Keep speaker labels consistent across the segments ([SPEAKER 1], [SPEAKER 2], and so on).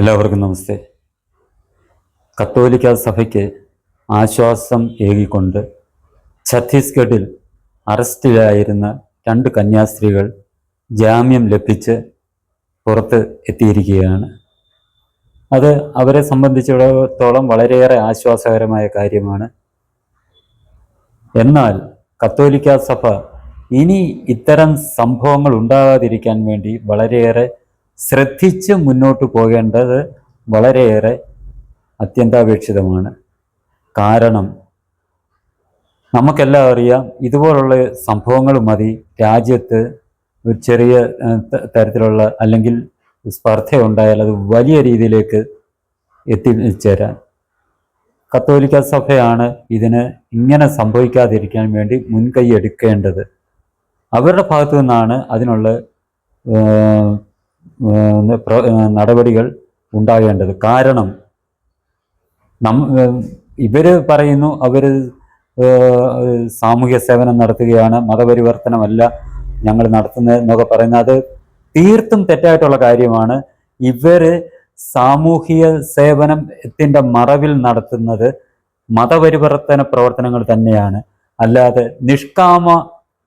[SPEAKER 1] എല്ലാവർക്കും നമസ്തേ. കത്തോലിക്ക സഭയ്ക്ക് ആശ്വാസം ഏകിക്കൊണ്ട് ഛത്തീസ്ഗഡിൽ അറസ്റ്റിലായിരുന്ന 2 കന്യാസ്ത്രീകൾ ജാമ്യം ലഭിച്ച് പുറത്ത് എത്തിയിരിക്കുകയാണ്. അത് അവരെ സംബന്ധിച്ചിടത്തോളം വളരെയേറെ ആശ്വാസകരമായ കാര്യമാണ്. എന്നാൽ കത്തോലിക്ക സഭ ഇനി ഇത്തരം സംഭവങ്ങൾ ഉണ്ടാകാതിരിക്കാൻ വേണ്ടി വളരെയേറെ ശ്രദ്ധിച്ച് മുന്നോട്ട് പോകേണ്ടത് വളരെയേറെ അത്യന്താപേക്ഷിതമാണ്. കാരണം നമുക്കെല്ലാം അറിയാം, ഇതുപോലുള്ള സംഭവങ്ങൾ മതി രാജ്യത്ത് ഒരു ചെറിയ തരത്തിലുള്ള അല്ലെങ്കിൽ സ്പർദ്ധ ഉണ്ടായാൽ അത് വലിയ രീതിയിലേക്ക് എത്തിച്ചേരാൻ. കത്തോലിക്ക സഭയാണ് ഇതിന് ഇങ്ങനെ സംഭവിക്കാതിരിക്കാൻ വേണ്ടി മുൻകൈ എടുക്കേണ്ടത്. അവരുടെ ഭാഗത്തു നിന്നാണ് അതിനുള്ള നടപടികൾ ഉണ്ടാകേണ്ടത്. കാരണം ഇവര് പറയുന്നു അവർ സാമൂഹ്യ സേവനം നടത്തുകയാണ്, മതപരിവർത്തനമല്ല ഞങ്ങൾ നടത്തുന്നത് എന്നൊക്കെ പറയുന്നത് അത് തീർത്തും തെറ്റായിട്ടുള്ള കാര്യമാണ്. ഇവര് സാമൂഹിക സേവനത്തിന്റെ മറവിൽ നടത്തുന്നത് മതപരിവർത്തന പ്രവർത്തനങ്ങൾ തന്നെയാണ്, അല്ലാതെ നിഷ്കാമ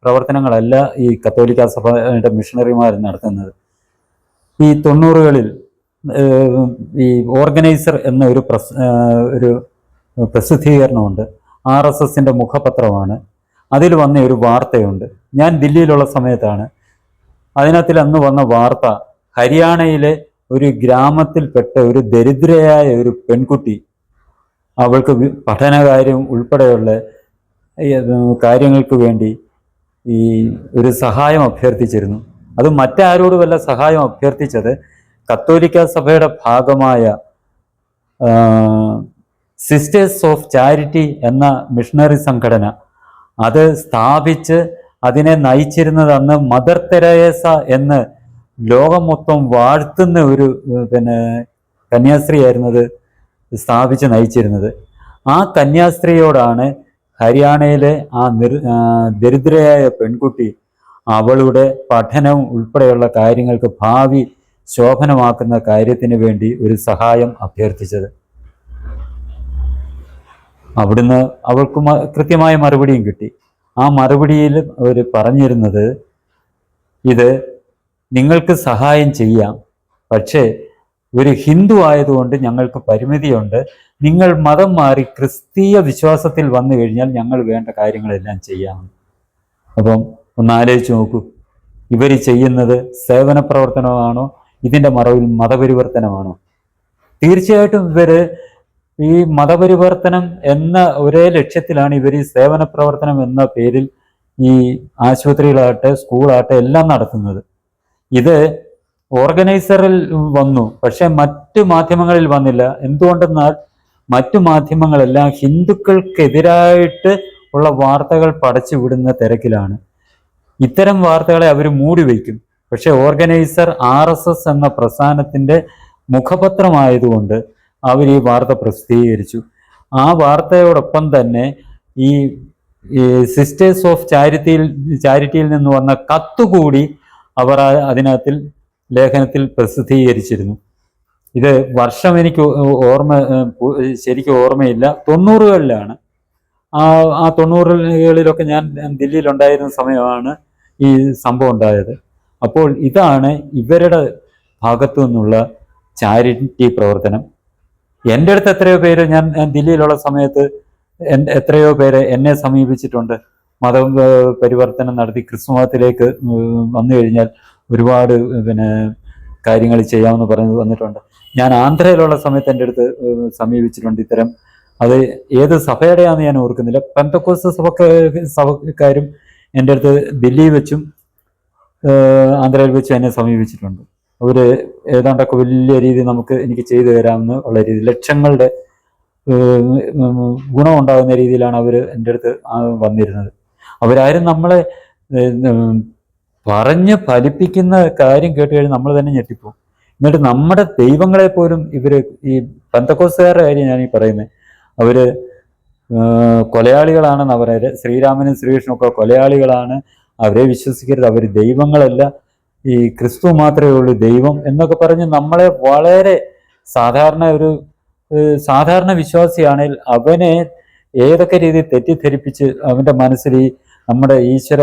[SPEAKER 1] പ്രവർത്തനങ്ങളല്ല ഈ കത്തോലിക്ക സഭയുടെ മിഷണറിമാർ നടത്തുന്നത്. ഈ 90കളിൽ ഈ ഓർഗനൈസർ എന്ന ഒരു പ്രസിദ്ധീകരണമുണ്ട്, RSSന്റെ മുഖപത്രമാണ്. അതിൽ വന്ന ഒരു വാർത്തയുണ്ട്. ഞാൻ ദില്ലിയിലുള്ള സമയത്താണ്. അതിനകത്തിൽ അന്ന് വന്ന വാർത്ത, ഹരിയാനയിലെ ഒരു ഗ്രാമത്തിൽപ്പെട്ട ഒരു ദരിദ്രയായ ഒരു പെൺകുട്ടി അവൾക്ക് പഠനകാര്യം ഉൾപ്പെടെയുള്ള കാര്യങ്ങൾക്ക് വേണ്ടി ഈ ഒരു സഹായം അഭ്യർത്ഥിച്ചിരുന്നു. അത് മറ്റാരോടുമല്ല സഹായം അഭ്യർത്ഥിച്ചത്, കത്തോലിക്ക സഭയുടെ ഭാഗമായ സിസ്റ്റേഴ്സ് ഓഫ് ചാരിറ്റി എന്ന മിഷണറി സംഘടന അത് സ്ഥാപിച്ച് അതിനെ നയിച്ചിരുന്നത് അന്ന് മദർ തെരേസ എന്ന് ലോകം മൊത്തം വാഴ്ത്തുന്ന ഒരു കന്യാസ്ത്രീ ആയിരുന്നത് സ്ഥാപിച്ച് നയിച്ചിരുന്നത്. ആ കന്യാസ്ത്രീയോടാണ് ഹരിയാനയിലെ ആ ദരിദ്രയായ പെൺകുട്ടി അവളുടെ പഠനം ഉൾപ്പെടെയുള്ള കാര്യങ്ങൾക്ക് ഭാവി ശോഭനമാക്കുന്ന കാര്യത്തിന് വേണ്ടി ഒരു സഹായം അഭ്യർത്ഥിച്ചത്. അവിടുന്ന് അവൾക്ക് കൃത്യമായ മറുപടിയും കിട്ടി. ആ മറുപടിയിൽ അവർ പറഞ്ഞിരുന്നത്, ഇത് നിങ്ങൾക്ക് സഹായം ചെയ്യാം, പക്ഷേ ഒരു ഹിന്ദു ആയതുകൊണ്ട് ഞങ്ങൾക്ക് പരിമിതിയുണ്ട്. നിങ്ങൾ മതം മാറി ക്രിസ്തീയ വിശ്വാസത്തിൽ വന്നു കഴിഞ്ഞാൽ ഞങ്ങൾ വേണ്ട കാര്യങ്ങളെല്ലാം ചെയ്യാം. അപ്പം ഒന്ന് ആലോചിച്ച് നോക്കൂ, ഇവർ ചെയ്യുന്നത് സേവന പ്രവർത്തനമാണോ, ഇതിൻ്റെ മറവിൽ മതപരിവർത്തനമാണോ? തീർച്ചയായിട്ടും ഇവര് ഈ മതപരിവർത്തനം എന്ന ഒരേ ലക്ഷ്യത്തിലാണ് ഇവർ ഈ സേവന പ്രവർത്തനം എന്ന പേരിൽ ഈ ആശുപത്രികളാകട്ടെ സ്കൂളാകട്ടെ എല്ലാം നടത്തുന്നത്. ഇത് ഓർഗനൈസറിൽ വന്നു, പക്ഷെ മറ്റു മാധ്യമങ്ങളിൽ വന്നില്ല. എന്തുകൊണ്ടെന്നാൽ മറ്റു മാധ്യമങ്ങളെല്ലാം ഹിന്ദുക്കൾക്കെതിരായിട്ട് ഉള്ള വാർത്തകൾ പടച്ചു വിടുന്ന തിരക്കിലാണ്. ഇത്തരം വാർത്തകളെ അവർ മൂടിവെക്കും. പക്ഷെ ഓർഗനൈസർ RSS എന്ന പ്രസ്ഥാനത്തിന്റെ മുഖപത്രമായതുകൊണ്ട് അവർ ഈ വാർത്ത പ്രസിദ്ധീകരിച്ചു. ആ വാർത്തയോടൊപ്പം തന്നെ ഈ സിസ്റ്റേഴ്സ് ഓഫ് ചാരിറ്റിയിൽ നിന്ന് വന്ന കത്തുകൂടി അവർ അതിനകത്തിൽ ലേഖനത്തിൽ പ്രസിദ്ധീകരിച്ചിരുന്നു. ഇത് വർഷം എനിക്ക് ശരിക്കും ഓർമ്മയില്ല, 90കളിലാണ്. ആ 90കളിലൊക്കെ ഞാൻ ദില്ലിയിലുണ്ടായിരുന്ന സമയമാണ് ഈ സംഭവം ഉണ്ടായത്. അപ്പോൾ ഇതാണ് ഇവരുടെ ഭാഗത്തു നിന്നുള്ള ചാരിറ്റി പ്രവർത്തനം. എൻ്റെ അടുത്ത് എത്രയോ പേര്, ഞാൻ ദില്ലിയിലുള്ള സമയത്ത് എത്രയോ പേര് എന്നെ സമീപിച്ചിട്ടുണ്ട്. മത പരിവർത്തനം നടത്തി ക്രിസ്തു മതത്തിലേക്ക് വന്നു കഴിഞ്ഞാൽ ഒരുപാട് കാര്യങ്ങൾ ചെയ്യാമെന്ന് പറഞ്ഞു വന്നിട്ടുണ്ട്. ഞാൻ ആന്ധ്രയിലുള്ള സമയത്ത് എൻ്റെ അടുത്ത് സമീപിച്ചിട്ടുണ്ട് ഇത്തരം. അത് ഏത് സഭയുടെയാണെന്ന് ഞാൻ ഓർക്കുന്നില്ല. പെന്തക്കോസ്ത് സഭക്കാരും എൻ്റെ അടുത്ത് ദില്ലിയിൽ വെച്ചും ആന്ധ്രയിൽ വെച്ചും എന്നെ സമീപിച്ചിട്ടുണ്ട്. അവർ ഏതാണ്ടൊക്കെ വലിയ രീതിയിൽ എനിക്ക് ചെയ്തു തരാമെന്ന് ഉള്ള രീതി, ലക്ഷങ്ങളുടെ ഗുണമുണ്ടാകുന്ന രീതിയിലാണ് അവർ എൻ്റെ അടുത്ത് വന്നിരുന്നത്. അവരാരും നമ്മളെ പറഞ്ഞ് ഫലിപ്പിക്കുന്ന കാര്യം കേട്ട് കഴിഞ്ഞാൽ നമ്മൾ തന്നെ ഞെട്ടിപ്പോകും. എന്നിട്ട് നമ്മുടെ ദൈവങ്ങളെ പോലും ഇവര്, ഈ പെന്തക്കോസ്തുകാരുടെ കാര്യം ഞാൻ ഈ പറയുന്നത്, അവര് കൊലയാളികളാണെന്ന് പറയുന്നത്. ശ്രീരാമനും ശ്രീകൃഷ്ണനും ഒക്കെ കൊലയാളികളാണ്, അവരെ വിശ്വസിക്കരുത്, അവർ ദൈവങ്ങളല്ല, ഈ ക്രിസ്തു മാത്രമേ ഉള്ളൂ ദൈവം എന്നൊക്കെ പറഞ്ഞ് നമ്മളെ വളരെ സാധാരണ വിശ്വാസിയാണെങ്കിൽ അവനെ ഏതൊക്കെ രീതിയിൽ തെറ്റിദ്ധരിപ്പിച്ച് അവന്റെ മനസ്സിൽ ഈ നമ്മുടെ ഈശ്വര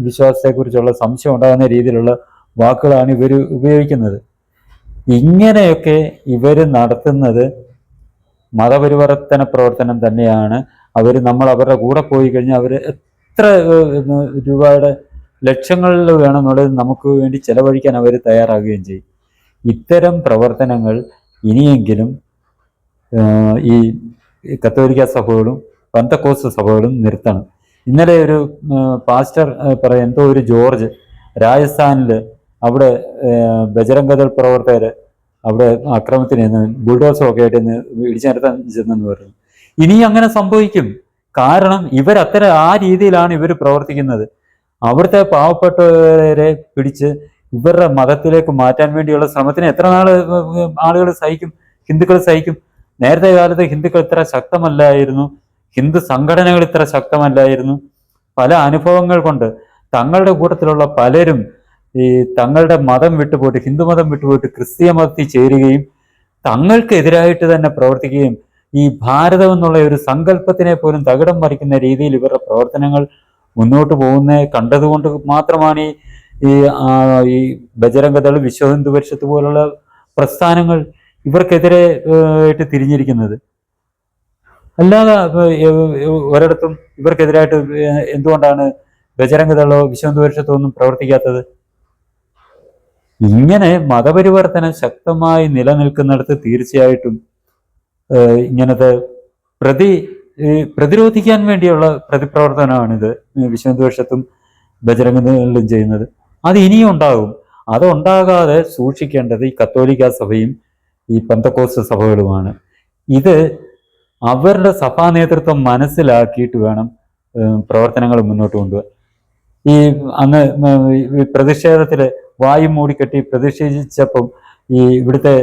[SPEAKER 1] വിശ്വാസത്തെക്കുറിച്ചുള്ള സംശയം ഉണ്ടാകുന്ന രീതിയിലുള്ള വാക്കുകളാണ് ഇവർ ഉപയോഗിക്കുന്നത്. ഇങ്ങനെയൊക്കെ ഇവർ നടത്തുന്നത് മതപരിവർത്തന പ്രവർത്തനം തന്നെയാണ്. നമ്മൾ അവരുടെ കൂടെ പോയി കഴിഞ്ഞാൽ അവർ എത്ര രൂപയുടെ ലക്ഷങ്ങളിൽ വേണമെന്നുള്ളത് നമുക്ക് വേണ്ടി ചെലവഴിക്കാൻ അവർ തയ്യാറാകുകയും ചെയ്യും. ഇത്തരം പ്രവർത്തനങ്ങൾ ഇനിയെങ്കിലും ഈ കത്തോലിക്ക സഭകളും പെന്തക്കോസ്ത് സഭകളും നിർത്തണം. ഇന്നലെ ഒരു പാസ്റ്റർ എന്തോ ഒരു ജോർജ് രാജസ്ഥാനിൽ അവിടെ ബജരംഗദൾ പ്രവർത്തകർ അവിടെ അക്രമത്തിന് ബുൾഡോസറൊക്കെ ആയിട്ട് ഇടിച്ചു നിർത്താൻ ചെന്നെന്ന് പറഞ്ഞു. ഇനി അങ്ങനെ സംഭവിക്കും. കാരണം ആ രീതിയിലാണ് ഇവർ പ്രവർത്തിക്കുന്നത്. അവിടുത്തെ പാവപ്പെട്ടവരെ പിടിച്ച് ഇവരുടെ മതത്തിലേക്ക് മാറ്റാൻ വേണ്ടിയുള്ള ശ്രമത്തിന് എത്ര നാള് ആളുകൾ സഹിക്കും, ഹിന്ദുക്കൾ സഹിക്കും? നേരത്തെ കാലത്ത് ഹിന്ദുക്കൾ ഇത്ര ശക്തമല്ലായിരുന്നു, ഹിന്ദു സംഘടനകൾ ഇത്ര ശക്തമല്ലായിരുന്നു. പല അനുഭവങ്ങൾ കൊണ്ട് തങ്ങളുടെ കൂട്ടത്തിലുള്ള പലരും ഈ തങ്ങളുടെ മതം വിട്ടുപോയിട്ട്, ഹിന്ദു മതം വിട്ടുപോയിട്ട് ക്രിസ്തീയ മതത്തിൽ ചേരുകയും തങ്ങൾക്കെതിരായിട്ട് തന്നെ പ്രവർത്തിക്കുകയും ഈ ഭാരതം എന്നുള്ള ഒരു സങ്കല്പത്തിനെ പോലും തകിടം മറിക്കുന്ന രീതിയിൽ ഇവരുടെ പ്രവർത്തനങ്ങൾ മുന്നോട്ട് പോകുന്നത് കണ്ടതുകൊണ്ട് മാത്രമാണ് ഈ ബജരംഗദൾ, വിശ്വ ഹിന്ദു പരിഷത്ത് പോലുള്ള പ്രസ്ഥാനങ്ങൾ ഇവർക്കെതിരെ ആയിട്ട് തിരിഞ്ഞിരിക്കുന്നത്. അല്ലാതെ ഒരിടത്തും ഇവർക്കെതിരായിട്ട് എന്തുകൊണ്ടാണ് ബജരംഗദളോ വിശ്വ ഹിന്ദു പരിഷത്തോ ഒന്നും പ്രവർത്തിക്കാത്തത്? ഇങ്ങനെ മതപരിവർത്തനം ശക്തമായി നിലനിൽക്കുന്നിടത്ത് തീർച്ചയായിട്ടും ഇങ്ങനത്തെ പ്രതിരോധിക്കാൻ വേണ്ടിയുള്ള പ്രതിപ്രവർത്തനമാണിത് വിശ്വ ഹിന്ദു പരിഷത്തും ബജരംഗദളും ചെയ്യുന്നത്. അത് ഇനിയും ഉണ്ടാകും. അതുണ്ടാകാതെ സൂക്ഷിക്കേണ്ടത് ഈ കത്തോലിക്ക സഭയും ഈ പെന്തക്കോസ്ത് സഭകളുമാണ്. ഇത് അവരുടെ സഭാ നേതൃത്വം മനസ്സിലാക്കിയിട്ട് വേണം പ്രവർത്തനങ്ങൾ മുന്നോട്ട് കൊണ്ടുപോകാൻ. ഈ അന്ന് പ്രതിഷേധത്തിൽ വായു മൂടിക്കെട്ടി പ്രതിഷേധിച്ചപ്പം ഈ ഇവിടുത്തെ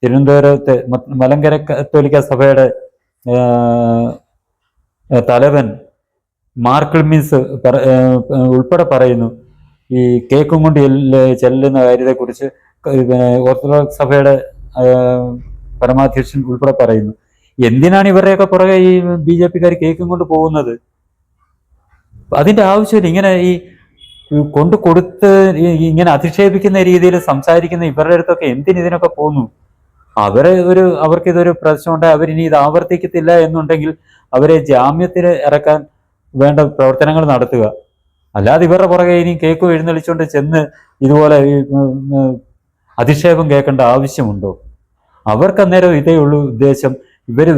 [SPEAKER 1] തിരുവനന്തപുരത്തെ മലങ്കര കത്തോലിക്ക സഭയുടെ തലവൻ മാർക്കിൾമീൻസ് ഉൾപ്പെടെ പറയുന്നു, ഈ കേക്കും കൊണ്ട് ചെല്ലുന്ന കാര്യത്തെക്കുറിച്ച് ഓർത്തഡോക്സ് സഭയുടെ പരമാധ്യക്ഷൻ ഉൾപ്പെടെ പറയുന്നു. എന്തിനാണ് ഇവരുടെയൊക്കെ പുറകെ ഈ BJP-ക്കാർ കേക്കും കൊണ്ട് പോകുന്നത്? അതിന്റെ ആവശ്യമില്ല. ഇങ്ങനെ ഈ കൊടുത്ത് ഇങ്ങനെ അധിക്ഷേപിക്കുന്ന രീതിയിൽ സംസാരിക്കുന്ന ഇവരുടെ അടുത്തൊക്കെ എന്തിനിതിനൊക്കെ പോകുന്നു? അവർക്കിതൊരു പ്രശ്നമുണ്ടായി അവരിനി ഇത് ആവർത്തിക്കത്തില്ല എന്നുണ്ടെങ്കിൽ അവരെ ജാമ്യത്തിൽ ഇറക്കാൻ വേണ്ട പ്രവർത്തനങ്ങൾ നടത്തുക. അല്ലാതെ ഇവരുടെ പുറകെ ഇനി കേക്കും എഴുന്നള്ളിച്ചുകൊണ്ട് ചെന്ന് ഇതുപോലെ അധിക്ഷേപം കേൾക്കേണ്ട ആവശ്യമുണ്ടോ? അവർക്ക് അന്നേരം ഇതേ ഉള്ളൂ ഉദ്ദേശം.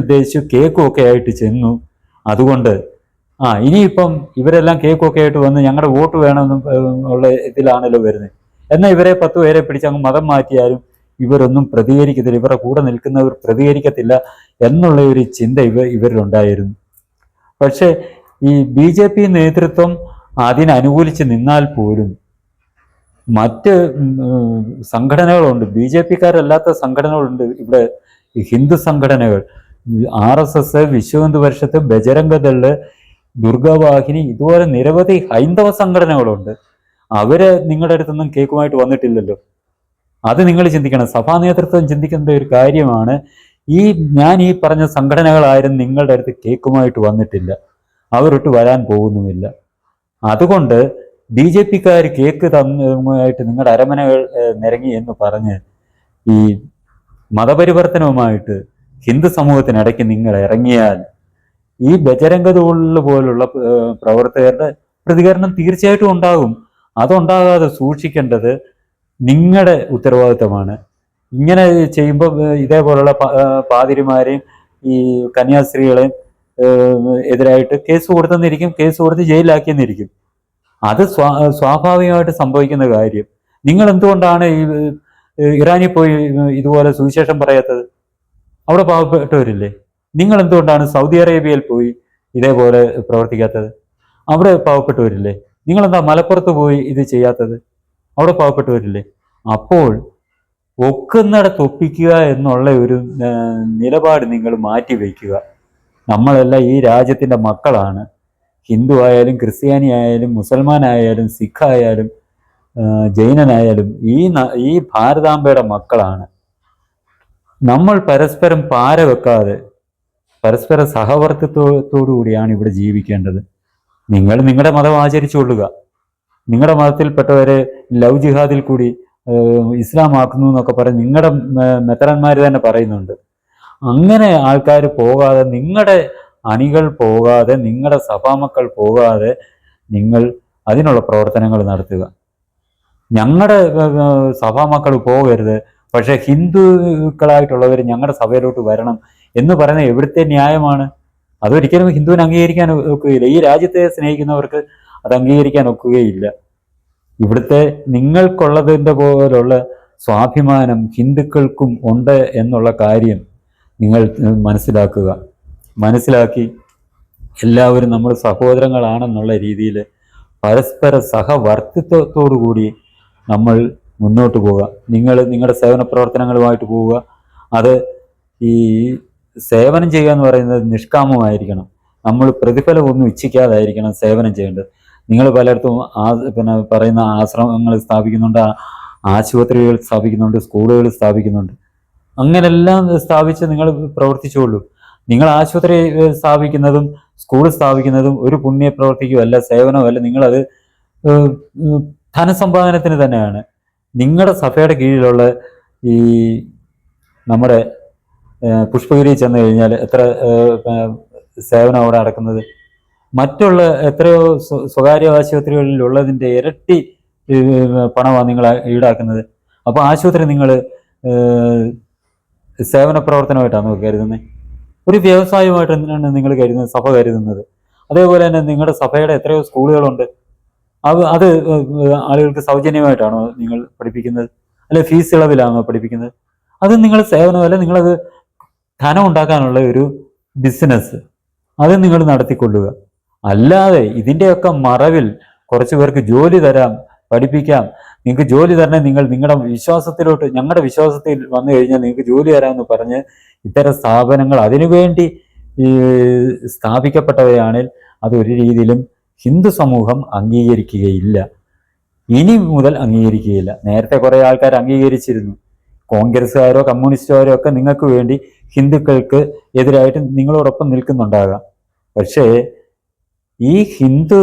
[SPEAKER 1] ഉദ്ദേശിച്ചു കേക്കും ഒക്കെ ആയിട്ട് ചെന്നു. അതുകൊണ്ട് ഇനിയിപ്പം ഇവരെല്ലാം കേക്കും ഒക്കെ ആയിട്ട് വന്ന് ഞങ്ങളുടെ വോട്ട് വേണമെന്നും ഉള്ള ഇതിലാണല്ലോ വരുന്നത്. എന്നാൽ ഇവരെ 10 പേരെ പിടിച്ച് അങ്ങ് മതം മാറ്റിയാലും ഇവരൊന്നും പ്രതികരിക്കത്തില്ല, ഇവരുടെ കൂടെ നിൽക്കുന്നവർ പ്രതികരിക്കത്തില്ല എന്നുള്ള ഒരു ചിന്ത ഇവരിലുണ്ടായിരുന്നു. പക്ഷെ ഈ BJP നേതൃത്വം അതിനനുകൂലിച്ച് നിന്നാൽ പോലും മറ്റ് സംഘടനകളുണ്ട്, BJP-ക്കാരല്ലാത്ത സംഘടനകളുണ്ട് ഇവിടെ. ഹിന്ദു സംഘടനകൾ, RSS, വിശ്വ ഹിന്ദു പരിഷത്ത്, ബജരംഗദള്, ദുർഗാവാഹിനി, ഇതുപോലെ നിരവധി ഹൈന്ദവ സംഘടനകളുണ്ട്. അവര് നിങ്ങളുടെ അടുത്തൊന്നും കേക്കുമായിട്ട് വന്നിട്ടില്ലല്ലോ. അത് നിങ്ങൾ ചിന്തിക്കണം. സഭാ നേതൃത്വം ചിന്തിക്കേണ്ട ഒരു കാര്യമാണ്. ഞാൻ ഈ പറഞ്ഞ സംഘടനകളാരും നിങ്ങളുടെ അടുത്ത് കേക്കുമായിട്ട് വന്നിട്ടില്ല, അവരൊട്ട് വരാൻ പോകുന്നുമില്ല. അതുകൊണ്ട് BJP-ക്കാർ കേക്ക് തന്നുമായിട്ട് നിങ്ങളുടെ അരമനകൾ നിരങ്ങി എന്ന് പറഞ്ഞ് ഈ മതപരിവർത്തനവുമായിട്ട് ഹിന്ദു സമൂഹത്തിനിടയ്ക്ക് നിങ്ങൾ ഇറങ്ങിയാൽ ഈ ബജരംഗദൾ പോലുള്ള പ്രവർത്തകരുടെ പ്രതികരണം തീർച്ചയായിട്ടും ഉണ്ടാകും. അതുണ്ടാകാതെ സൂക്ഷിക്കേണ്ടത് നിങ്ങളുടെ ഉത്തരവാദിത്തമാണ്. ഇങ്ങനെ ചെയ്യുമ്പോൾ ഇതേപോലുള്ള പാതിരിമാരെയും ഈ കന്യാസ്ത്രീകളെയും എതിരായിട്ട് കേസ് കൊടുത്തെന്നിരിക്കും, കേസ് കൊടുത്ത് ജയിലിലാക്കിയെന്നിരിക്കും. അത് സ്വാഭാവികമായിട്ട് സംഭവിക്കുന്ന കാര്യം. നിങ്ങൾ എന്തുകൊണ്ടാണ് ഈ ഇറാനിൽ പോയി ഇതുപോലെ സുവിശേഷം പറയാത്തത്? അവിടെ പാവപ്പെട്ടവരില്ലേ? നിങ്ങൾ എന്തുകൊണ്ടാണ് സൗദി അറേബ്യയിൽ പോയി ഇതേപോലെ പ്രവർത്തിക്കാത്തത്? അവിടെ പാവപ്പെട്ടവരില്ലേ? നിങ്ങളെന്താ മലപ്പുറത്ത് പോയി ഇത് ചെയ്യാത്തത്? അവിടെ പാവപ്പെട്ടവരില്ലേ? അപ്പോൾ ഒക്കുന്നിടത്ത് ഒപ്പിക്കുക എന്നുള്ള ഒരു നിലപാട് നിങ്ങൾ മാറ്റി വയ്ക്കുക. നമ്മളെല്ലാം ഈ രാജ്യത്തിൻ്റെ മക്കളാണ്. ഹിന്ദു ആയാലും ക്രിസ്ത്യാനി ആയാലും മുസൽമാനായാലും സിഖ് ആയാലും ജൈനനായാലും ഈ ഭാരതാംബയുടെ മക്കളാണ്. നമ്മൾ പരസ്പരം പാര വെക്കാതെ പരസ്പര സഹവർത്തിത്വത്തോടു കൂടിയാണ് ഇവിടെ ജീവിക്കേണ്ടത്. നിങ്ങൾ നിങ്ങളുടെ മതം ആചരിച്ചുകൊള്ളുക. നിങ്ങളുടെ മതത്തിൽപ്പെട്ടവരെ ലവ് ജിഹാദിൽ കൂടി ഇസ്ലാം ആക്കുന്നു എന്നൊക്കെ പറഞ്ഞ് നിങ്ങളുടെ മെത്തറന്മാർ തന്നെ പറയുന്നുണ്ട്. അങ്ങനെ ആൾക്കാർ പോകാതെ, നിങ്ങളുടെ അണികൾ പോകാതെ, നിങ്ങളുടെ സഭാമക്കൾ പോകാതെ നിങ്ങൾ അതിനുള്ള പ്രവർത്തനങ്ങൾ നടത്തുക. ഞങ്ങളുടെ സഭാമക്കൾ പോകരുത്, പക്ഷെ ഹിന്ദുക്കളായിട്ടുള്ളവർ ഞങ്ങളുടെ സഭയിലോട്ട് വരണം എന്ന് പറയുന്നത് എവിടുത്തെ ന്യായമാണ്? അതൊരിക്കലും ഹിന്ദുവിന് അംഗീകരിക്കാൻ ഒക്കുകയില്ല. ഈ രാജ്യത്തെ സ്നേഹിക്കുന്നവർക്ക് അത് അംഗീകരിക്കാൻ ഒക്കുകയില്ല. ഇവിടുത്തെ നിങ്ങൾക്കുള്ളതിൻ്റെ പോലുള്ള സ്വാഭിമാനം ഹിന്ദുക്കൾക്കും ഉണ്ട് എന്നുള്ള കാര്യം നിങ്ങൾ മനസ്സിലാക്കി എല്ലാവരും നമ്മൾ സഹോദരങ്ങളാണെന്നുള്ള രീതിയിൽ പരസ്പര സഹവർത്തിത്വത്തോടു കൂടി നമ്മൾ മുന്നോട്ട് പോവുക. നിങ്ങളുടെ സേവന പ്രവർത്തനങ്ങളുമായിട്ട് പോവുക. അത് ഈ സേവനം ചെയ്യുക എന്ന് പറയുന്നത് നിഷ്കാമമായിരിക്കണം. നമ്മൾ പ്രതിഫലമൊന്നും ഇച്ഛിക്കാതായിരിക്കണം സേവനം ചെയ്യേണ്ടത്. നിങ്ങൾ പലയിടത്തും പറയുന്ന ആശ്രമങ്ങൾ സ്ഥാപിക്കുന്നുണ്ട്, ആശുപത്രികൾ സ്ഥാപിക്കുന്നുണ്ട്, സ്കൂളുകൾ സ്ഥാപിക്കുന്നുണ്ട്. അങ്ങനെല്ലാം സ്ഥാപിച്ച് നിങ്ങൾ പ്രവർത്തിച്ചോളൂ. നിങ്ങൾ ആശുപത്രി സ്ഥാപിക്കുന്നതും സ്കൂൾ സ്ഥാപിക്കുന്നതും ഒരു പുണ്യ പ്രവർത്തിക്കുമല്ല, സേവനമല്ല. നിങ്ങളത് ധനസമ്പാദനത്തിന് തന്നെയാണ്. നിങ്ങളുടെ സഭയുടെ കീഴിലുള്ള ഈ നമ്മുടെ പുഷ്പഗിരി ചെന്ന് കഴിഞ്ഞാൽ എത്ര സേവനം അവിടെ നടക്കുന്നത്? മറ്റുള്ള എത്രയോ സ്വകാര്യ ആശുപത്രികളിൽ ഉള്ളതിൻ്റെ ഇരട്ടി പണമാണ് നിങ്ങൾ ഈടാക്കുന്നത്. അപ്പോൾ ആശുപത്രി നിങ്ങൾ സേവന പ്രവർത്തനമായിട്ടാണ് കരുതുന്നത്? ഒരു വ്യവസായമായിട്ട് എന്തിനാണ് നിങ്ങൾ കരുതുന്നത്, സഭ കരുതുന്നത്? അതേപോലെ തന്നെ നിങ്ങളുടെ സഭയുടെ എത്രയോ സ്കൂളുകളുണ്ട്. അത് ആളുകൾക്ക് സൗജന്യമായിട്ടാണോ നിങ്ങൾ പഠിപ്പിക്കുന്നത്? അല്ലെ ഫീസ് ഇളവിലാണോ പഠിപ്പിക്കുന്നത്? അത് നിങ്ങൾ സേവനമല്ല, നിങ്ങളത് ധനം ഉണ്ടാക്കാനുള്ള ഒരു ബിസിനസ്. അത് നിങ്ങൾ നടത്തിക്കൊള്ളുക. അല്ലാതെ ഇതിൻ്റെയൊക്കെ മറവിൽ കുറച്ച് പേർക്ക് ജോലി തരാം, പഠിപ്പിക്കാം, നിങ്ങൾക്ക് ജോലി തരണേ, നിങ്ങളുടെ വിശ്വാസത്തിലോട്ട്, ഞങ്ങളുടെ വിശ്വാസത്തിൽ വന്നു കഴിഞ്ഞാൽ നിങ്ങൾക്ക് ജോലി തരാമെന്ന് പറഞ്ഞ് ഇത്തരം സ്ഥാപനങ്ങൾ അതിനുവേണ്ടി സ്ഥാപിക്കപ്പെട്ടവയാണെങ്കിൽ അത് ഒരു രീതിയിലും ഹിന്ദു സമൂഹം അംഗീകരിക്കുകയില്ല. ഇനി മുതൽ അംഗീകരിക്കുകയില്ല. നേരത്തെ കുറേ ആൾക്കാർ അംഗീകരിച്ചിരുന്നു. കോൺഗ്രസ്സുകാരോ കമ്മ്യൂണിസ്റ്റുകാരോ ഒക്കെ നിങ്ങൾക്ക് വേണ്ടി ഹിന്ദുക്കൾക്ക് എതിരായിട്ട് നിങ്ങളോടൊപ്പം നിൽക്കുന്നുണ്ടാകാം. പക്ഷേ ഈ ഹിന്ദു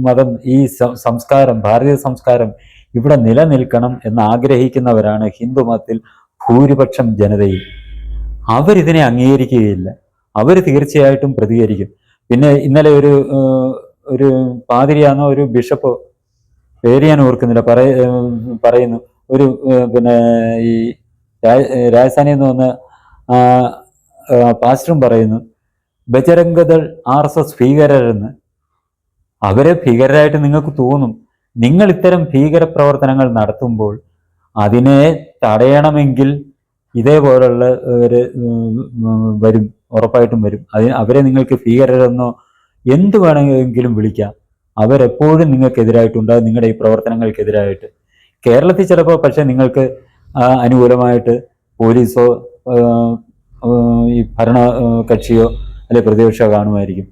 [SPEAKER 1] മതം, ഈ സംസ്കാരം, ഭാരതീയ സംസ്കാരം ഇവിടെ നിലനിൽക്കണം എന്ന് ആഗ്രഹിക്കുന്നവരാണ് ഹിന്ദു മതത്തിൽ ഭൂരിപക്ഷം ജനതയിൽ. അവരിതിനെ അംഗീകരിക്കുകയില്ല. അവർ തീർച്ചയായിട്ടും പ്രതികരിക്കും. പിന്നെ ഇന്നലെ ഒരു പാതിരിയാണോ ഒരു ബിഷപ്പോ, പേര് ഞാൻ ഓർക്കുന്നില്ല, പറയുന്നു, ഒരു ഈ രാജസ്ഥാനിൽ നിന്ന് വന്ന പാസ്റ്ററും പറയുന്നു, ബജരംഗദൾ RSS ഭീകരരെന്ന്. അവരെ ഭീകരരായിട്ട് നിങ്ങൾക്ക് തോന്നും. നിങ്ങൾ ഇത്തരം ഭീകര പ്രവർത്തനങ്ങൾ നടത്തുമ്പോൾ അതിനെ തടയണമെങ്കിൽ ഇതേപോലുള്ള വരും, ഉറപ്പായിട്ടും വരും. അവരെ നിങ്ങൾക്ക് ഭീകരരെന്നോ എന്ത് വേണമെങ്കിലും വിളിക്കാം. അവരെപ്പോഴും നിങ്ങൾക്കെതിരായിട്ടുണ്ടാകും, നിങ്ങളുടെ ഈ പ്രവർത്തനങ്ങൾക്കെതിരായിട്ട്. കേരളത്തിൽ ചിലപ്പോൾ പക്ഷെ നിങ്ങൾക്ക് അനുകൂലമായിട്ട് പോലീസോ ഈ ഭരണ കക്ഷിയോ അല്ലെ പ്രതിപക്ഷമോ കാണുമായിരിക്കും.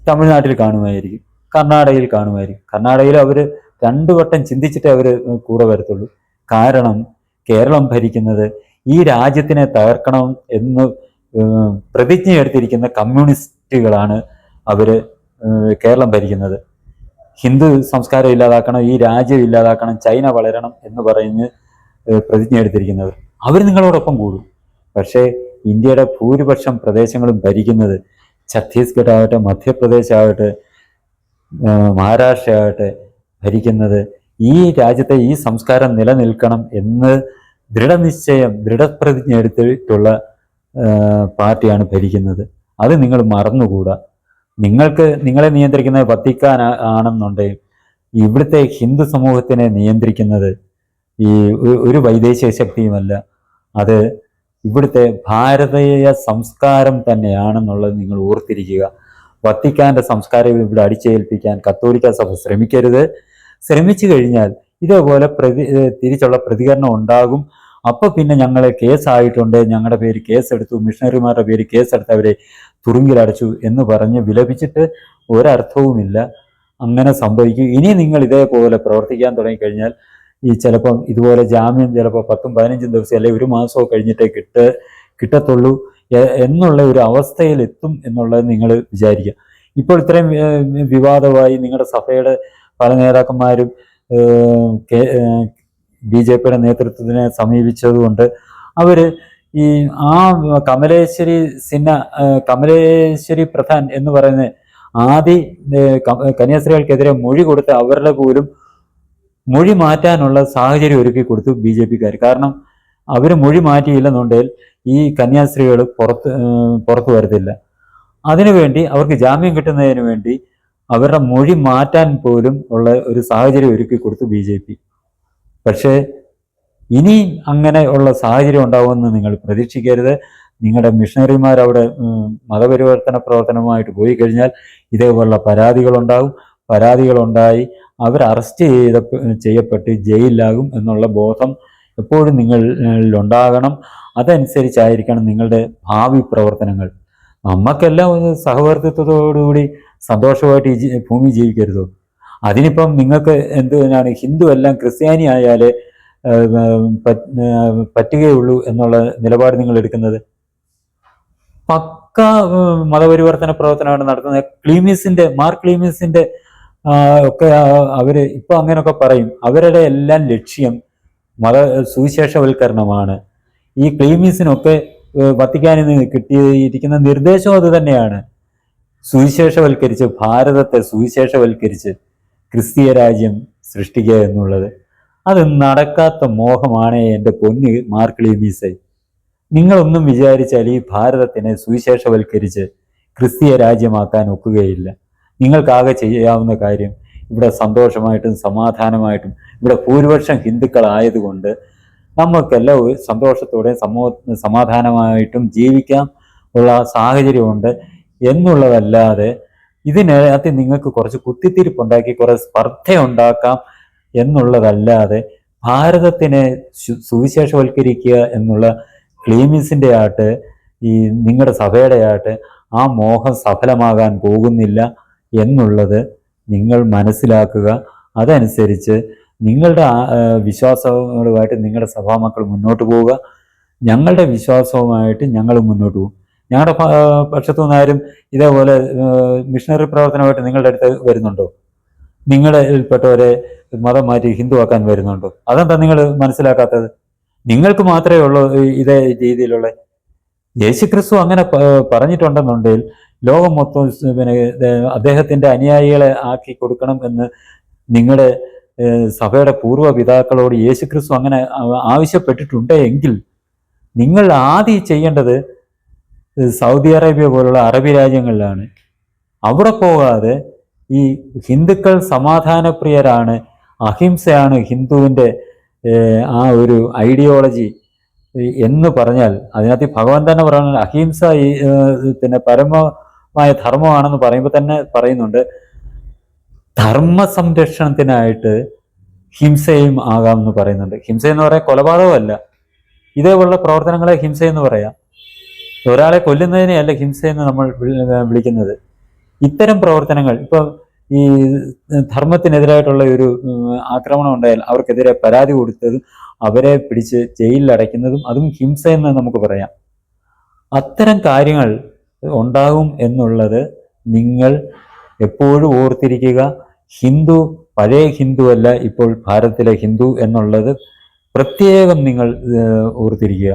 [SPEAKER 1] തമിഴ്നാട്ടിൽ കാണുമായിരിക്കും, കർണാടകയിൽ കാണുമായിരിക്കും. കർണാടകയിൽ അവർ 2 വട്ടം ചിന്തിച്ചിട്ടേ അവർ കൂടെ വരത്തുള്ളൂ. കാരണം കേരളം ഭരിക്കുന്നത് ഈ രാജ്യത്തിനെ തകർക്കണം എന്ന് പ്രതിജ്ഞ എടുത്തിരിക്കുന്ന കമ്മ്യൂണിസ്റ്റുകളാണ് അവർ കേരളം ഭരിക്കുന്നത്. ഹിന്ദു സംസ്കാരം ഇല്ലാതാക്കണം, ഈ രാജ്യം ഇല്ലാതാക്കണം, ചൈന വളരണം എന്ന് പറഞ്ഞ് പ്രതിജ്ഞ എടുത്തിരിക്കുന്നവർ. അവർ നിങ്ങളോടൊപ്പം കൂടും. പക്ഷേ ഇന്ത്യയുടെ ഭൂരിപക്ഷം പ്രദേശങ്ങളും ഭരിക്കുന്നത്, ഛത്തീസ്ഗഡ് ആകട്ടെ, മധ്യപ്രദേശ് ആകട്ടെ, മഹാരാഷ്ട്ര ആകട്ടെ, ഭരിക്കുന്നത് ഈ രാജ്യത്തെ ഈ സംസ്കാരം നിലനിൽക്കണം എന്ന് ദൃഢപ്രതിജ്ഞ എടുത്തിട്ടുള്ള പാർട്ടിയാണ് ഭരിക്കുന്നത്. അത് നിങ്ങൾ മറന്നുകൂടാ. നിങ്ങളെ നിയന്ത്രിക്കുന്നത് വത്തിക്കാൻ ആണെന്നുണ്ടെങ്കിൽ ഇവിടുത്തെ ഹിന്ദു സമൂഹത്തിനെ നിയന്ത്രിക്കുന്നത് ഈ ഒരു വൈദേശിക ശക്തിയുമല്ല, അത് ഇവിടുത്തെ ഭാരതീയ സംസ്കാരം തന്നെയാണെന്നുള്ളത് നിങ്ങൾ ഓർത്തിരിക്കുക. വത്തിക്കാൻ്റെ സംസ്കാരം ഇവിടെ അടിച്ചേൽപ്പിക്കാൻ കത്തോലിക്ക സഭ ശ്രമിക്കരുത്. ശ്രമിച്ചു കഴിഞ്ഞാൽ ഇതേപോലെ തിരിച്ചുള്ള പ്രതികരണം ഉണ്ടാകും. അപ്പോൾ പിന്നെ ഞങ്ങളെ കേസായിട്ടുണ്ട്, ഞങ്ങളുടെ പേര് കേസെടുത്തു, മിഷണറിമാരുടെ പേര് കേസെടുത്തവരെ തുറുങ്കിലടച്ചു എന്ന് പറഞ്ഞ് വിലപിച്ചിട്ട് ഒരർത്ഥവുമില്ല. അങ്ങനെ സംഭവിക്കും. ഇനി നിങ്ങൾ ഇതേപോലെ പ്രവർത്തിക്കാൻ തുടങ്ങിക്കഴിഞ്ഞാൽ ഈ ചിലപ്പം ഇതുപോലെ ജാമ്യം ചിലപ്പോൾ 10-15 ദിവസം അല്ലെങ്കിൽ 1 മാസമോ കഴിഞ്ഞിട്ടേ കിട്ടത്തുള്ളൂ എന്നുള്ള ഒരു അവസ്ഥയിൽ എത്തും എന്നുള്ളത് നിങ്ങൾ വിചാരിക്കുക. ഇപ്പോൾ ഇത്രയും വിവാദമായി നിങ്ങളുടെ സഭയുടെ പല നേതാക്കന്മാരും BJPയുടെ നേതൃത്വത്തിനെ സമീപിച്ചതുകൊണ്ട് അവര് ഈ കമലേശ്വരി പ്രധാൻ എന്ന് പറയുന്ന കന്യാസ്ത്രീകൾക്കെതിരെ മൊഴി കൊടുത്ത് അവരുടെ പോലും മൊഴി മാറ്റാനുള്ള സാഹചര്യം ഒരുക്കി കൊടുത്തു BJPക്കാർ. കാരണം അവർ മൊഴി മാറ്റിയില്ലെന്നുണ്ടെങ്കിൽ ഈ കന്യാസ്ത്രീകൾ പുറത്തു വരത്തില്ല. അതിനുവേണ്ടി അവർക്ക് ജാമ്യം കിട്ടുന്നതിന് വേണ്ടി അവരുടെ മൊഴി മാറ്റാൻ പോലും ഉള്ള ഒരു സാഹചര്യം ഒരുക്കി കൊടുത്തു BJP. പക്ഷേ ഇനി അങ്ങനെ ഉള്ള സാഹചര്യം ഉണ്ടാവുമെന്ന് നിങ്ങൾ പ്രതീക്ഷിക്കരുത്. നിങ്ങളുടെ മിഷണറിമാർ അവിടെ മതപരിവർത്തന പ്രവർത്തനവുമായിട്ട് പോയി കഴിഞ്ഞാൽ ഇതേപോലുള്ള പരാതികളുണ്ടായി അവർ അറസ്റ്റ് ചെയ്യപ്പെട്ട് ജയിലിലാകും എന്നുള്ള ബോധം എപ്പോഴും നിങ്ങളിലുണ്ടാകണം. അതനുസരിച്ചായിരിക്കണം നിങ്ങളുടെ ഭാവി പ്രവർത്തനങ്ങൾ. നമുക്കെല്ലാം ഒരു സഹവർത്തിത്വത്തോടുകൂടി സന്തോഷമായിട്ട് ഈ ഭൂമി ജീവിക്കരുതോ? അതിനിപ്പം നിങ്ങൾക്ക് എന്തിനാണ് ഹിന്ദു എല്ലാം ക്രിസ്ത്യാനി ആയാലേ പറ്റുകയുള്ളൂ എന്നുള്ള നിലപാട് നിങ്ങൾ എടുക്കുന്നത്? പക്ക മതപരിവർത്തന പ്രവർത്തനമാണ് നടത്തുന്നത്. മാർ ക്ലീമിസിന്റെ ഒക്കെ അവര് ഇപ്പൊ അങ്ങനെയൊക്കെ പറയും. അവരുടെ എല്ലാം ലക്ഷ്യം സുവിശേഷവൽക്കരണമാണ്. ഈ ക്ലീമിസിനൊക്കെ വത്തിക്കാനിൽ നിന്ന് കിട്ടിയിരിക്കുന്ന നിർദ്ദേശം അത് തന്നെയാണ്. ഭാരതത്തെ സുവിശേഷവൽക്കരിച്ച് ക്രിസ്തീയ രാജ്യം സൃഷ്ടിക്കുക എന്നുള്ളത്. അത് നടക്കാത്ത മോഹമാണ് എൻ്റെ പൊന്ന് മാർ ക്ലീമീസെ. നിങ്ങളൊന്നും വിചാരിച്ചാൽ ഈ ഭാരതത്തിനെ സുവിശേഷവൽക്കരിച്ച് ക്രിസ്തീയ രാജ്യമാക്കാൻ ഒക്കുകയില്ല. നിങ്ങൾക്കാകെ ചെയ്യാവുന്ന കാര്യം ഇവിടെ സന്തോഷമായിട്ടും സമാധാനമായിട്ടും ഇവിടെ ഭൂരിപക്ഷം ഹിന്ദുക്കളായതുകൊണ്ട് നമുക്കെല്ലാം സന്തോഷത്തോടെ സമാധാനമായിട്ടും ജീവിക്കാം ഉള്ള സാഹചര്യമുണ്ട് എന്നുള്ളതല്ലാതെ ഇതിനകത്ത് നിങ്ങൾക്ക് കുറച്ച് കുത്തിത്തിരിപ്പുണ്ടാക്കി കുറേ സ്പർദ്ധ ഉണ്ടാക്കാം എന്നുള്ളതല്ലാതെ ഭാരതത്തിനെ സുവിശേഷവൽക്കരിക്കുക എന്നുള്ള ക്ലീമിസിൻ്റെ ആയിട്ട് ഈ നിങ്ങളുടെ സഭയുടെ ആയിട്ട് ആ മോഹം സഫലമാകാൻ പോകുന്നില്ല എന്നുള്ളത് നിങ്ങൾ മനസ്സിലാക്കുക. അതനുസരിച്ച് നിങ്ങളുടെ വിശ്വാസങ്ങളുമായിട്ട് നിങ്ങളുടെ സഭാമക്കൾ മുന്നോട്ട് പോവുക. ഞങ്ങളുടെ വിശ്വാസവുമായിട്ട് ഞങ്ങൾ മുന്നോട്ട് പോകും. ഞങ്ങളുടെ പക്ഷത്തു നിന്നാരും ഇതേപോലെ മിഷണറി പ്രവർത്തനമായിട്ട് നിങ്ങളുടെ അടുത്ത് വരുന്നുണ്ടോ? നിങ്ങളിൽപ്പെട്ടവരെ മതം മാറ്റി ഹിന്ദുവാക്കാൻ വരുന്നുണ്ടോ? അതെന്താ നിങ്ങൾ മനസ്സിലാക്കാത്തത്? നിങ്ങൾക്ക് മാത്രമേ ഉള്ളൂ ഇതേ രീതിയിലുള്ള. യേശുക്രിസ്തു അങ്ങനെ പറഞ്ഞിട്ടുണ്ടെന്നുണ്ടെങ്കിൽ ലോകം മൊത്തം അദ്ദേഹത്തിന്റെ അനുയായികളെ ആക്കി കൊടുക്കണം എന്ന് നിങ്ങളുടെ സഭയുടെ പൂർവ്വ പിതാക്കളോട് യേശുക്രിസ്തു അങ്ങനെ ആവശ്യപ്പെട്ടിട്ടുണ്ട് എങ്കിൽ നിങ്ങൾ ആദ്യം ചെയ്യേണ്ടത് സൗദി അറേബ്യ പോലുള്ള അറബി രാജ്യങ്ങളിലാണ്. അവിടെ പോകാതെ ഈ ഹിന്ദുക്കൾ സമാധാനപ്രിയരാണ്, അഹിംസയാണ് ഹിന്ദുവിൻ്റെ ആ ഒരു ഐഡിയോളജി എന്ന് പറഞ്ഞാൽ അതിനകത്ത് ഭഗവാൻ തന്നെ പറയുന്നത് അഹിംസ പിന്നെ പരമമായ ധർമ്മമാണെന്ന് പറയുമ്പോൾ തന്നെ പറയുന്നുണ്ട് ധർമ്മ സംരക്ഷണത്തിനായിട്ട് ഹിംസയും ആകാമെന്ന് പറയുന്നുണ്ട്. ഹിംസ എന്ന് പറയാൻ കൊലപാതകമല്ല, ഇതേപോലുള്ള പ്രവർത്തനങ്ങളെ ഹിംസയെന്ന് പറയാം. ഒരാളെ കൊല്ലുന്നതിനെയല്ല ഹിംസയെന്ന് നമ്മൾ വിളിക്കുന്നത്. ഇത്തരം പ്രവർത്തനങ്ങൾ ഇപ്പം ഈ ധർമ്മത്തിനെതിരായിട്ടുള്ള ഒരു ആക്രമണം ഉണ്ടായാൽ അവർക്കെതിരെ പരാതി കൊടുത്തതും അവരെ പിടിച്ച് ജയിലിൽ അടയ്ക്കുന്നതും അതും ഹിംസയെന്ന് നമുക്ക് പറയാം. അത്തരം കാര്യങ്ങൾ ഉണ്ടാകും എന്നുള്ളത് നിങ്ങൾ എപ്പോഴും ഓർത്തിരിക്കുക. ഹിന്ദു പഴയ ഹിന്ദു അല്ല ഇപ്പോൾ ഭാരതത്തിലെ ഹിന്ദു എന്നുള്ളത് പ്രത്യേകം നിങ്ങൾ ഓർത്തിരിക്കുക.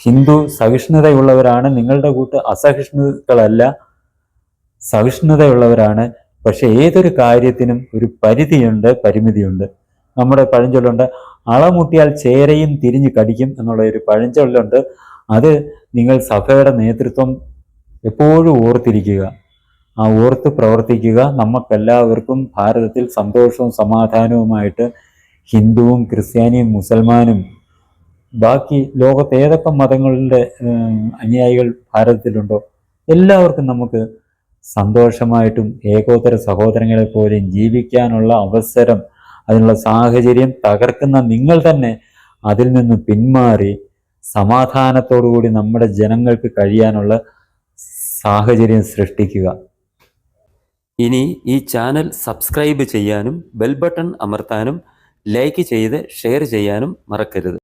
[SPEAKER 1] ഹിന്ദു സഹിഷ്ണുതയുള്ളവരാണ്, നിങ്ങളുടെ കൂട്ട് അസഹിഷ്ണുക്കളല്ല, സഹിഷ്ണുതയുള്ളവരാണ്. പക്ഷെ ഏതൊരു കാര്യത്തിനും ഒരു പരിമിതിയുണ്ട്. നമ്മുടെ പഴഞ്ചൊല്ലുണ്ട്, അളമുട്ടിയാൽ ചേരയും തിരിഞ്ഞു കടിക്കും എന്നുള്ള ഒരു പഴഞ്ചൊല്ലുണ്ട്. അത് നിങ്ങൾ സഭയുടെ നേതൃത്വം എപ്പോഴും ഓർത്തിരിക്കുക, ഓർത്ത് പ്രവർത്തിക്കുക. നമുക്കെല്ലാവർക്കും ഭാരതത്തിൽ സന്തോഷവും സമാധാനവുമായിട്ട് ഹിന്ദുവും ക്രിസ്ത്യാനിയും മുസൽമാനും ബാക്കി ലോകത്ത് ഏതൊക്കെ മതങ്ങളുടെ അനുയായികൾ ഭാരതത്തിലുണ്ടോ എല്ലാവർക്കും നമുക്ക് സന്തോഷമായിട്ടും ഏകോദര സഹോദരങ്ങളെ പോലെയും ജീവിക്കാനുള്ള അവസരം, അതിനുള്ള സാഹചര്യം തകർക്കുന്ന നിങ്ങൾ തന്നെ അതിൽ നിന്ന് പിന്മാറി സമാധാനത്തോടുകൂടി നമ്മുടെ ജനങ്ങൾക്ക് കഴിയാനുള്ള സാഹചര്യം സൃഷ്ടിക്കുക.
[SPEAKER 2] ഇനി ഈ ചാനൽ സബ്സ്ക്രൈബ് ചെയ്യാനും ബെൽ ബട്ടൺ അമർത്താനും ലൈക്ക് ചെയ്ത് ഷെയർ ചെയ്യാനും മറക്കരുത്.